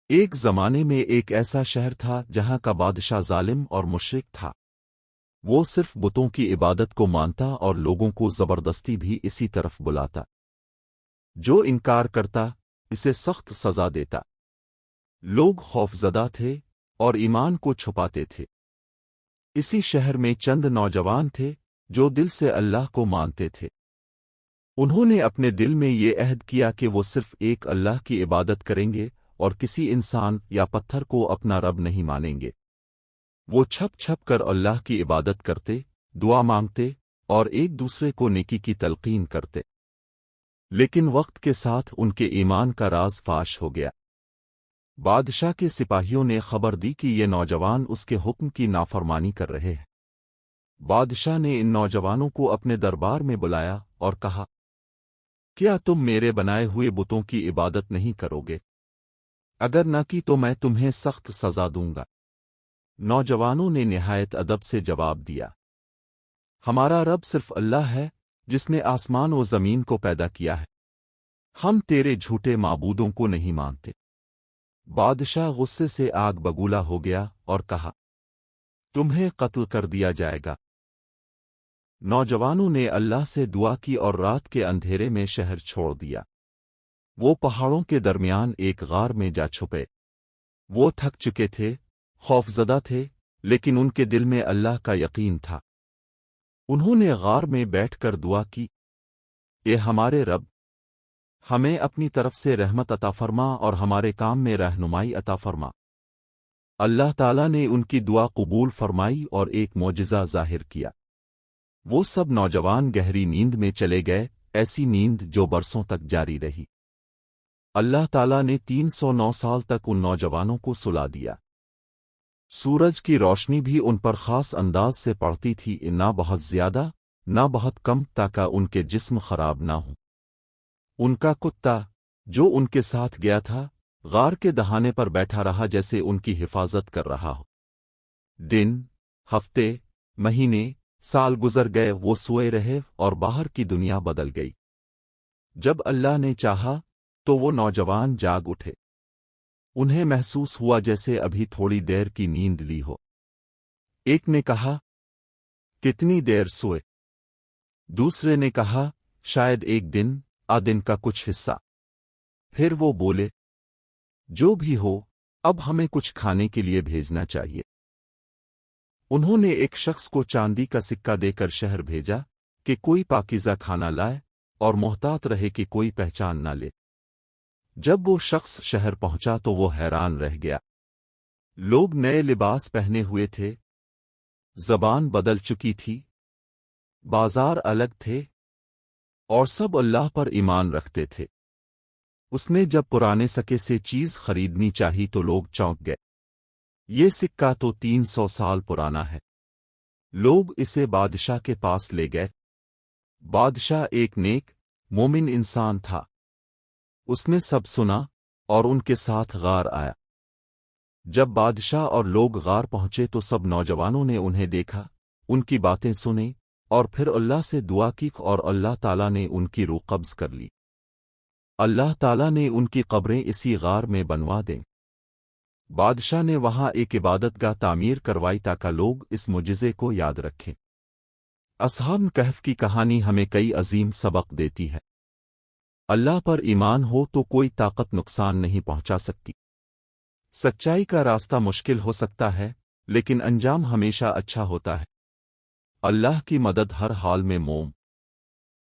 ایک زمانے میں ایک ایسا شہر تھا جہاں کا بادشاہ ظالم اور مشرک تھا۔ وہ صرف بتوں کی عبادت کو مانتا اور لوگوں کو زبردستی بھی اسی طرف بلاتا۔ جو انکار کرتا اسے سخت سزا دیتا۔ لوگ خوفزدہ تھے اور ایمان کو چھپاتے تھے۔ اسی شہر میں چند نوجوان تھے جو دل سے اللہ کو مانتے تھے۔ انہوں نے اپنے دل میں یہ عہد کیا کہ وہ صرف ایک اللہ کی عبادت کریں گے اور کسی انسان یا پتھر کو اپنا رب نہیں مانیں گے۔ وہ چھپ چھپ کر اللہ کی عبادت کرتے، دعا مانگتے اور ایک دوسرے کو نیکی کی تلقین کرتے۔ لیکن وقت کے ساتھ ان کے ایمان کا راز فاش ہو گیا۔ بادشاہ کے سپاہیوں نے خبر دی کہ یہ نوجوان اس کے حکم کی نافرمانی کر رہے ہیں۔ بادشاہ نے ان نوجوانوں کو اپنے دربار میں بلایا اور کہا، کیا تم میرے بنائے ہوئے بتوں کی عبادت نہیں کرو گے؟ اگر نہ کی تو میں تمہیں سخت سزا دوں گا۔ نوجوانوں نے نہایت ادب سے جواب دیا، ہمارا رب صرف اللہ ہے جس نے آسمان و زمین کو پیدا کیا ہے۔ ہم تیرے جھوٹے معبودوں کو نہیں مانتے۔ بادشاہ غصے سے آگ بگولا ہو گیا اور کہا، تمہیں قتل کر دیا جائے گا۔ نوجوانوں نے اللہ سے دعا کی اور رات کے اندھیرے میں شہر چھوڑ دیا۔ وہ پہاڑوں کے درمیان ایک غار میں جا چھپے۔ وہ تھک چکے تھے، خوفزدہ تھے، لیکن ان کے دل میں اللہ کا یقین تھا۔ انہوں نے غار میں بیٹھ کر دعا کی، اے ہمارے رب، ہمیں اپنی طرف سے رحمت عطا فرما اور ہمارے کام میں رہنمائی عطا فرما۔ اللہ تعالیٰ نے ان کی دعا قبول فرمائی اور ایک معجزہ ظاہر کیا۔ وہ سب نوجوان گہری نیند میں چلے گئے، ایسی نیند جو برسوں تک جاری رہی۔ اللہ تعالیٰ نے 309 سال تک ان نوجوانوں کو سلا دیا۔ سورج کی روشنی بھی ان پر خاص انداز سے پڑتی تھی، نہ بہت زیادہ نہ بہت کم، تاکہ ان کے جسم خراب نہ ہوں۔ ان کا کتا جو ان کے ساتھ گیا تھا غار کے دہانے پر بیٹھا رہا جیسے ان کی حفاظت کر رہا ہو۔ دن، ہفتے، مہینے، سال گزر گئے، وہ سوئے رہے اور باہر کی دنیا بدل گئی۔ جب اللہ نے چاہا تو وہ نوجوان جاگ اٹھے۔ انہیں محسوس ہوا جیسے ابھی تھوڑی دیر کی نیند لی ہو۔ ایک نے کہا، کتنی دیر سوئے؟ دوسرے نے کہا، شاید ایک دن دن کا کچھ حصہ۔ پھر وہ بولے، جو بھی ہو، اب ہمیں کچھ کھانے کے لیے بھیجنا چاہیے۔ انہوں نے ایک شخص کو چاندی کا سکہ دے کر شہر بھیجا کہ کوئی پاکیزہ کھانا لائے اور محتاط رہے کہ کوئی پہچان نہ لے۔ جب وہ شخص شہر پہنچا تو وہ حیران رہ گیا۔ لوگ نئے لباس پہنے ہوئے تھے، زبان بدل چکی تھی، بازار الگ تھے، اور سب اللہ پر ایمان رکھتے تھے۔ اس نے جب پرانے سکے سے چیز خریدنی چاہی تو لوگ چونک گئے۔ یہ سکہ تو 300 سال پرانا ہے۔ لوگ اسے بادشاہ کے پاس لے گئے۔ بادشاہ ایک نیک، مومن انسان تھا۔ اس نے سب سنا اور ان کے ساتھ غار آیا۔ جب بادشاہ اور لوگ غار پہنچے تو سب نوجوانوں نے انہیں دیکھا، ان کی باتیں سنیں اور پھر اللہ سے دعا کی اور اللہ تعالیٰ نے ان کی روح قبض کر لی۔ اللہ تعالیٰ نے ان کی قبریں اسی غار میں بنوا دیں۔ بادشاہ نے وہاں ایک عبادت گاہ تعمیر کروائی تاکہ لوگ اس معجزے کو یاد رکھیں۔ اصحاب کہف کی کہانی ہمیں کئی عظیم سبق دیتی ہے۔ اللہ پر ایمان ہو تو کوئی طاقت نقصان نہیں پہنچا سکتی۔ سچائی کا راستہ مشکل ہو سکتا ہے، لیکن انجام ہمیشہ اچھا ہوتا ہے۔ اللہ کی مدد ہر حال میں موم